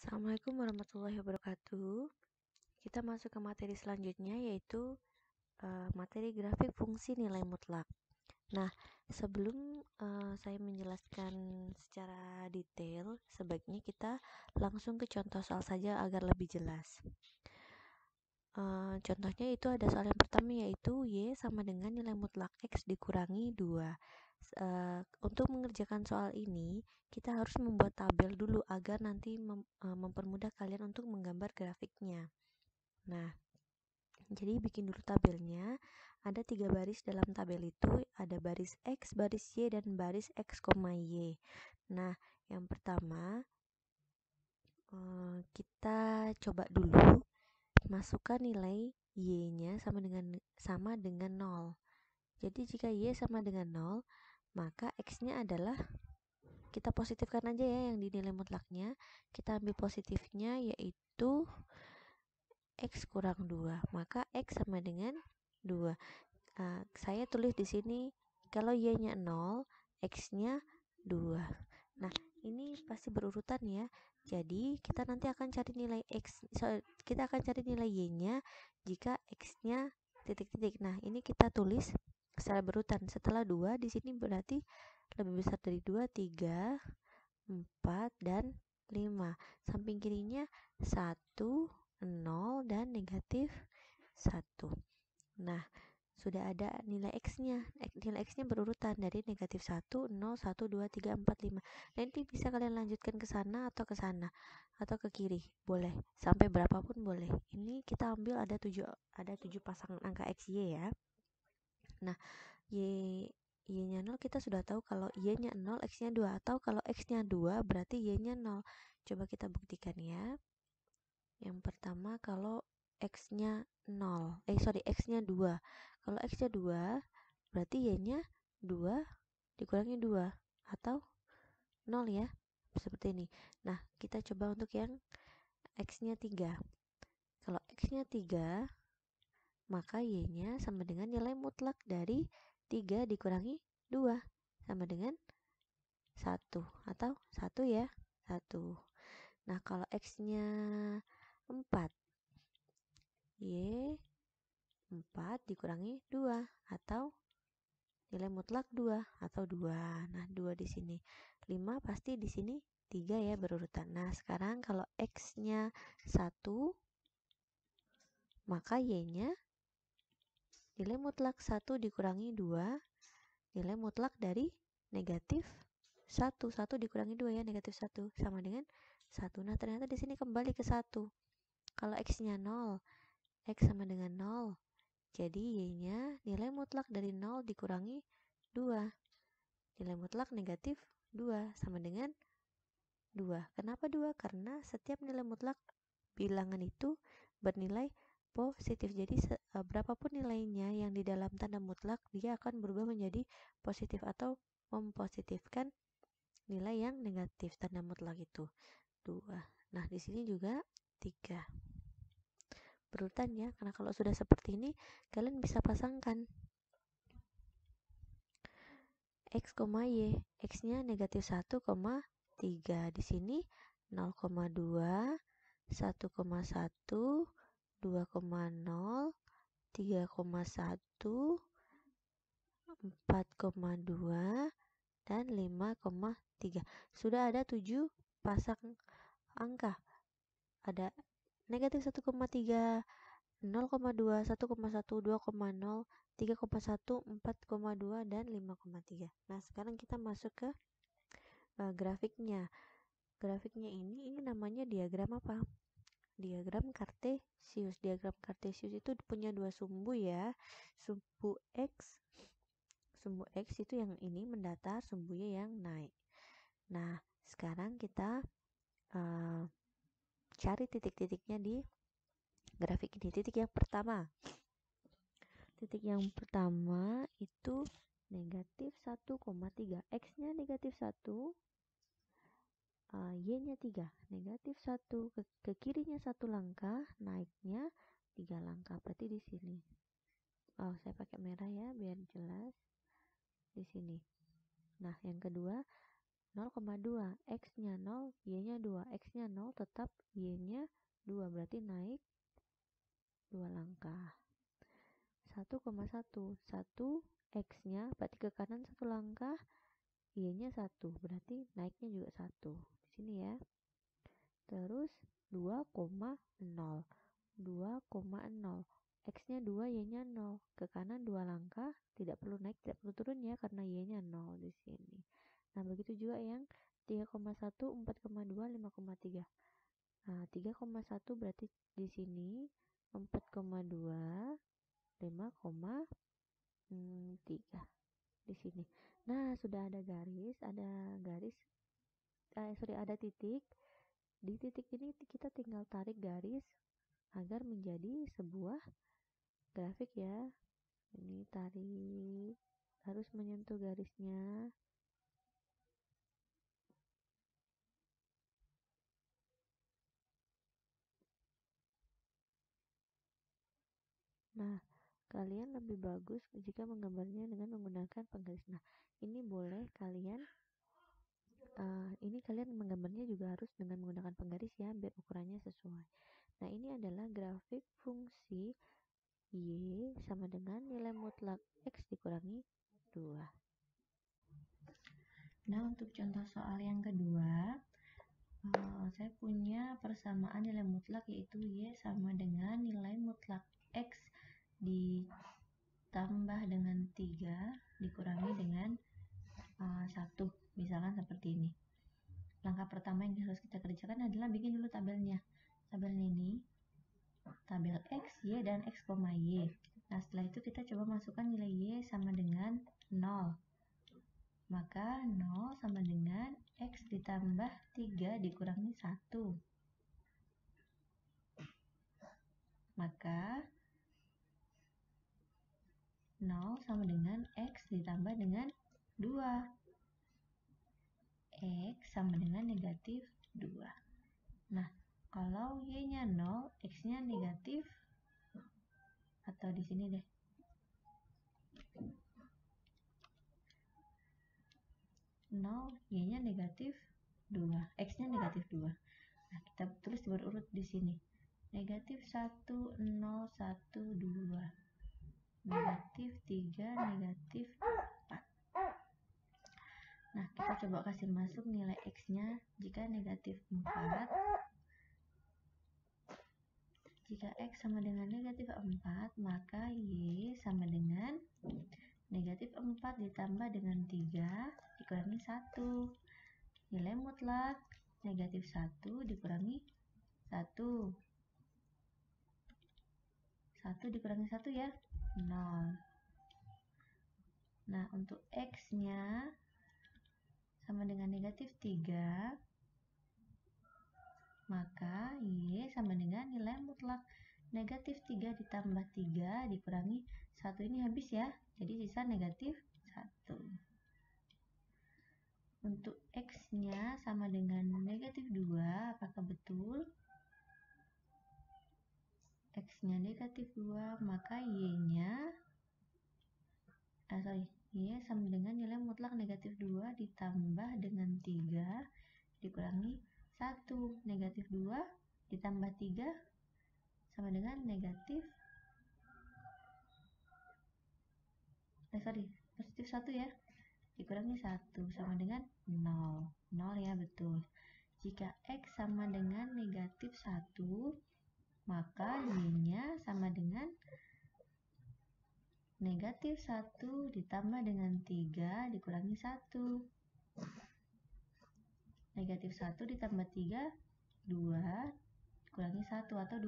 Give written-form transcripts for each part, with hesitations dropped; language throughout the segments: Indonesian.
Assalamualaikum warahmatullahi wabarakatuh. Kita masuk ke materi selanjutnya yaitu materi grafik fungsi nilai mutlak. Nah, sebelum saya menjelaskan secara detail, sebaiknya kita langsung ke contoh soal saja agar lebih jelas. Contohnya itu ada soal yang pertama yaitu Y sama dengan nilai mutlak X dikurangi 2. Untuk mengerjakan soal ini, kita harus membuat tabel dulu agar nanti mempermudah kalian untuk menggambar grafiknya. Nah, jadi bikin dulu tabelnya. Ada 3 baris dalam tabel itu, ada baris X, baris Y, dan baris X, Y. Nah, yang pertama kita coba dulu masukkan nilai Y-nya sama dengan 0. Jadi jika Y sama dengan 0, maka X-nya adalah, kita positifkan aja ya yang di nilai mutlaknya. Kita ambil positifnya yaitu X kurang 2. Maka X sama dengan 2. Saya tulis di sini kalau Y-nya 0, X-nya 2. Nah, ini pasti berurutan ya. Jadi kita nanti akan cari nilai kita akan cari nilai Y-nya jika X-nya titik-titik. Nah, ini kita tulis secara berurutan. Setelah 2 di sini berarti lebih besar dari 2, 3, 4 dan 5. Samping kirinya 1, 0 dan negatif 1. Nah, sudah ada nilai X-nya. Nilai X-nya berurutan dari negatif 1, 0, 1, 2, 3, 4, 5. Nanti bisa kalian lanjutkan ke sana atau ke sana atau ke kiri. Boleh. Sampai berapapun boleh. Ini kita ambil ada 7 pasangan angka X, Y ya. Nah, Y-nya 0 kita sudah tahu kalau Y-nya 0, X-nya 2. Atau kalau X-nya 2 berarti Y-nya 0. Coba kita buktikan ya. Yang pertama kalau X-nya 0, X-nya 2. Kalau X-nya 2, berarti Y-nya 2 dikurangi 2 atau 0 ya. Seperti ini. Nah, kita coba untuk yang X-nya 3. Kalau X-nya 3, maka Y-nya sama dengan nilai mutlak dari 3 dikurangi 2 sama dengan 1 atau 1 ya. 1. Nah, kalau X-nya 4, Y 4 dikurangi 2 atau nilai mutlak 2 atau 2. Nah, 2 di sini. 5 pasti di sini 3 ya berurutan. Nah, sekarang kalau X-nya 1, maka Y-nya nilai mutlak 1 dikurangi 2, nilai mutlak dari negatif 1. 1 dikurangi 2 ya, negatif 1 sama dengan 1. Nah, ternyata di sini kembali ke 1. Kalau X-nya 0, X sama dengan 0. Jadi Y-nya nilai mutlak dari 0 dikurangi 2. Nilai mutlak negatif 2 sama dengan 2. Kenapa 2? Karena setiap nilai mutlak bilangan itu bernilai positif. Jadi berapapun nilainya yang di dalam tanda mutlak, dia akan berubah menjadi positif atau mempositifkan nilai yang negatif tanda mutlak itu 2. Nah, di sini juga 3. Berurutan ya, karena kalau sudah seperti ini kalian bisa pasangkan X, Y. X-nya negatif 1, 3. Di sini 0,2, 1,1, 2,0, 3,1, 4,2, dan 5,3. Sudah ada 7 pasang angka. Ada negatif 1,3, 0,2, 1,1, 2,0, 3,1, 4,2, dan 5,3. Nah, sekarang kita masuk ke grafiknya. Grafiknya ini namanya diagram apa? Diagram kartesius. Diagram kartesius itu punya 2 sumbu ya. Sumbu X itu yang ini mendatar, sumbu Y yang naik. Nah, sekarang kita cari titik-titiknya di grafik ini. Titik yang pertama itu negatif 1,3. X-nya negatif 1, Y-nya 3. Negatif 1 ke kirinya 1 langkah, naiknya 3 langkah. Berarti di sini. Saya pakai merah ya biar jelas. Di sini. Nah, yang kedua 0,2, X-nya 0, Y-nya 2, X-nya 0, tetap Y-nya 2, berarti naik 2 langkah. 1,1, 1 X-nya berarti ke kanan 1 langkah, Y-nya 1, berarti naiknya juga 1. Di sini ya. Terus 2,0, 2,0, X-nya 2, Y-nya 0, ke kanan 2 langkah, tidak perlu naik, tidak perlu turun ya, karena Y-nya 0 di sini. Nah, begitu juga yang 3,1, 4,2, 5,3. Nah, 3,1 berarti di sini, 4,2, 5,3 di sini. Nah, sudah ada garis, ada titik. Di titik ini kita tinggal tarik garis agar menjadi sebuah grafik ya. Ini tarik, harus menyentuh garisnya. Nah, kalian lebih bagus jika menggambarnya dengan menggunakan penggaris. Nah, ini boleh kalian ini kalian menggambarnya juga harus dengan menggunakan penggaris ya, biar ukurannya sesuai. Nah, ini adalah grafik fungsi Y sama dengan nilai mutlak X dikurangi 2. Nah, untuk contoh soal yang kedua, saya punya persamaan nilai mutlak, yaitu Y sama dengan nilai mutlak X ditambah dengan 3 dikurangi dengan 1. Misalkan seperti ini. Langkah pertama yang harus kita kerjakan adalah bikin dulu tabelnya. Tabelnya ini, tabel X, Y, dan X, Y. Nah, setelah itu kita coba masukkan nilai Y sama dengan 0. Maka 0 sama dengan X ditambah 3 dikurangi 1. Maka 0 sama dengan X ditambah dengan 2. X sama dengan negatif 2. Nah, kalau Y-nya 0, X-nya negatif, atau di sini deh. Y-nya negatif 2, X-nya negatif 2. Nah, kita tulis berurut di sini. Negatif 1, 0, 1, 2. Negatif 3, negatif 4. Nah, kita coba kasih masuk nilai X-nya. Jika negatif 4, jika X sama dengan negatif 4, maka Y sama dengan negatif 4 ditambah dengan 3 dikurangi 1. Nilai mutlak negatif 1 dikurangi 1. 1 dikurangi 1 ya, 0. Nah, untuk X-nya sama dengan negatif 3, maka Y sama dengan nilai mutlak negatif 3 ditambah 3 dikurangi 1. Ini habis ya, jadi sisa negatif 1. Untuk X-nya sama dengan negatif 2, apakah betul? X-nya negatif 2, maka Y-nya Y sama dengan nilai mutlak negatif 2 ditambah dengan 3 dikurangi 1. Negatif 2 ditambah 3 sama dengan negatif positif 1 ya, dikurangi 1 sama dengan 0. 0 ya, betul. Jika X sama dengan negatif 1, maka Y-nya sama dengan negatif 1 ditambah dengan 3 dikurangi 1. Negatif 1 ditambah 3, 2 dikurangi 1, atau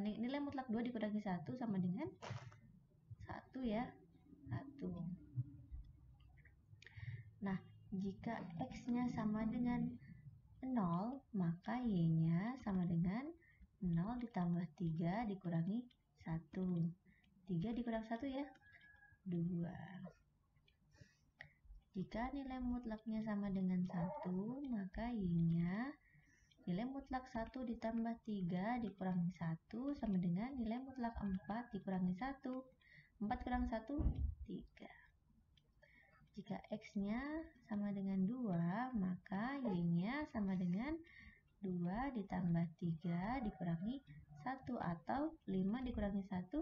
nilai mutlak 2 dikurangi 1 sama dengan 1 ya, 1. Nah, jika X-nya sama dengan 0, maka Y-nya sama dengan 0 ditambah 3 dikurangi 1. 3 dikurangi 1 ya, 2. Jika nilai mutlaknya sama dengan 1, maka Y-nya nilai mutlak 1 ditambah 3 dikurangi 1 sama dengan nilai mutlak 4 dikurangi 1. 4 kurang 1, 3. Jika X-nya sama dengan 2, ditambah 3 dikurangi 1 atau 5 dikurangi 1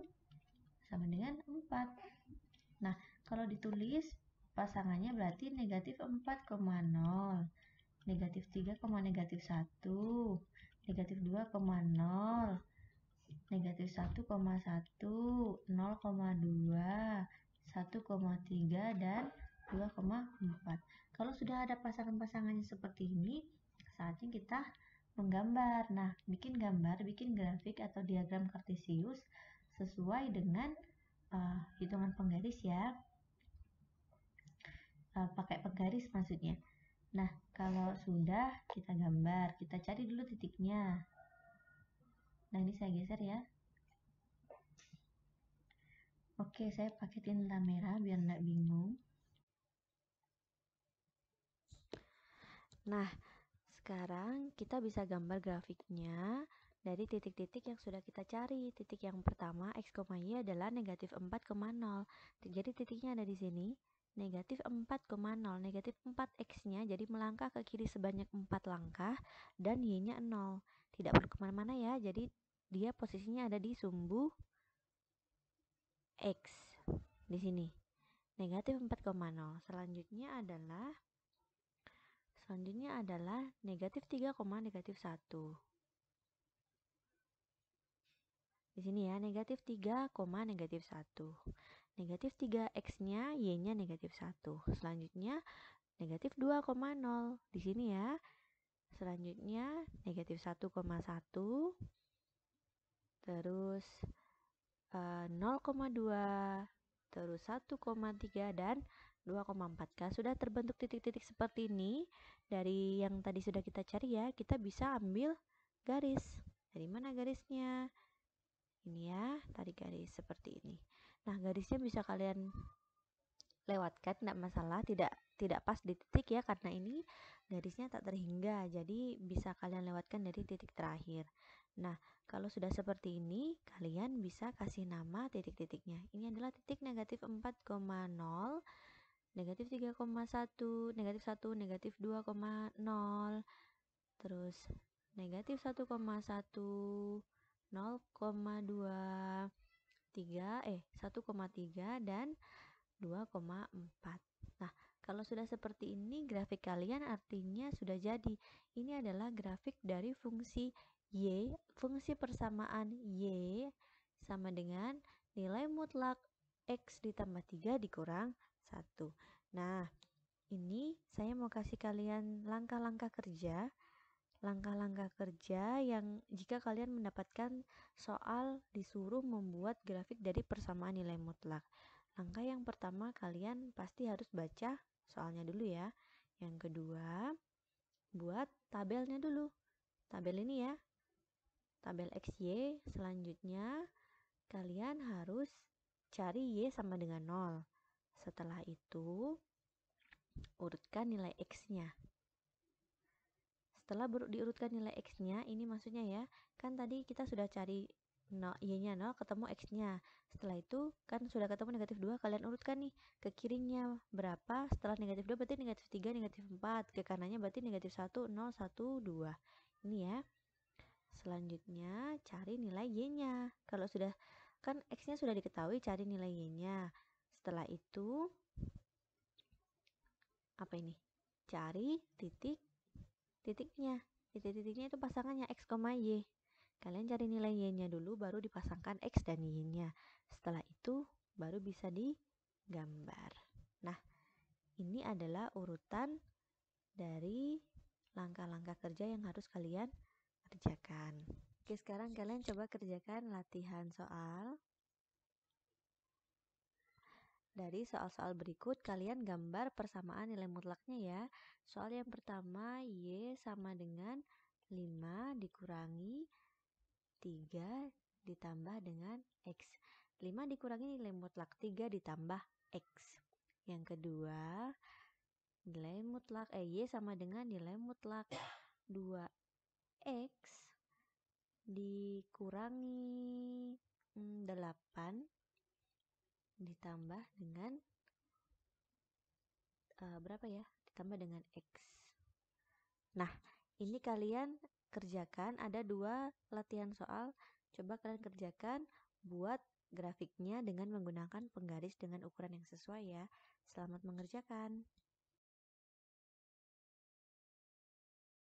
sama dengan 4. Nah, kalau ditulis pasangannya berarti negatif 4,0, negatif 3, negatif 1, negatif 2,0, negatif 1,1, 0,2, 1,3, dan 2,4. Kalau sudah ada pasangan-pasangannya seperti ini, saatnya kita menggambar. Nah, bikin gambar, bikin grafik atau diagram kartesius sesuai dengan hitungan penggaris ya. Pakai penggaris maksudnya. Nah, kalau sudah kita gambar, kita cari dulu titiknya. Nah, ini saya geser ya. Oke, saya pakai tinta merah biar nggak bingung. Nah, sekarang kita bisa gambar grafiknya dari titik-titik yang sudah kita cari. Titik yang pertama, X, Y adalah negatif 4,0. Jadi titiknya ada di sini, negatif 4,0. Negatif 4X-nya, jadi melangkah ke kiri sebanyak 4 langkah, dan Y-nya 0. Tidak perlu kemana-mana ya, jadi dia posisinya ada di sumbu X. Di sini, negatif 4,0. Selanjutnya adalah negatif 3, negatif 1. Di sini ya, negatif 3, negatif 1. Negatif 3X-nya, Y-nya negatif 1. Selanjutnya, negatif 2,0. Di sini ya. Selanjutnya, negatif 1,1. Terus 0,2. Terus 1,3 dan 2,4. Sudah terbentuk titik-titik seperti ini. Dari yang tadi sudah kita cari ya, kita bisa ambil garis. Dari mana garisnya? Ini ya, tarik garis seperti ini. Nah, garisnya bisa kalian lewatkan, tidak masalah, tidak pas di titik ya, karena ini garisnya tak terhingga, jadi bisa kalian lewatkan dari titik terakhir. Nah, kalau sudah seperti ini, kalian bisa kasih nama titik-titiknya. Ini adalah titik negatif 4,0, negatif 3,1, negatif 1, negatif 2,0, terus negatif 1,1, 0,2, 1,3 dan 2,4. Nah, kalau sudah seperti ini grafik kalian artinya sudah jadi. Ini adalah grafik dari fungsi Y, fungsi persamaan Y sama dengan nilai mutlak X ditambah 3 dikurang 1. Nah, ini saya mau kasih kalian langkah-langkah kerja. Langkah-langkah kerja yang jika kalian mendapatkan soal disuruh membuat grafik dari persamaan nilai mutlak. Langkah yang pertama, kalian pasti harus baca soalnya dulu ya. Yang kedua, buat tabelnya dulu. Tabel ini ya, tabel XY. Selanjutnya, kalian harus cari Y sama dengan 0. Setelah itu, urutkan nilai X-nya. Setelah diurutkan nilai X-nya, ini maksudnya ya, kan tadi kita sudah cari Y-nya 0, ketemu X-nya. Setelah itu, kan sudah ketemu negatif 2, kalian urutkan nih, ke kirinya berapa, setelah negatif 2 berarti negatif 3, negatif 4, ke kanannya berarti negatif 1, 0, 1, 2. Ini ya. Selanjutnya, cari nilai Y-nya. Kalau sudah, kan X-nya sudah diketahui, cari nilai Y-nya. Setelah itu, apa ini? Cari titiknya. Titik-titiknya itu pasangannya X, Y. Kalian cari nilai Y-nya dulu, baru dipasangkan X dan Y-nya. Setelah itu, baru bisa digambar. Nah, ini adalah urutan dari langkah-langkah kerja yang harus kalian kerjakan. Oke, sekarang kalian coba kerjakan latihan soal. Dari soal-soal berikut, kalian gambar persamaan nilai mutlaknya ya. Soal yang pertama, Y sama dengan 5 dikurangi 3 ditambah dengan X. 5 dikurangi nilai mutlak 3 ditambah X. Yang kedua, nilai mutlak Y sama dengan nilai mutlak 2X dikurangi 8 ditambah dengan berapa ya? Ditambah dengan X. Nah, ini kalian kerjakan, ada 2 latihan soal. Coba kalian kerjakan, buat grafiknya dengan menggunakan penggaris dengan ukuran yang sesuai ya. Selamat mengerjakan.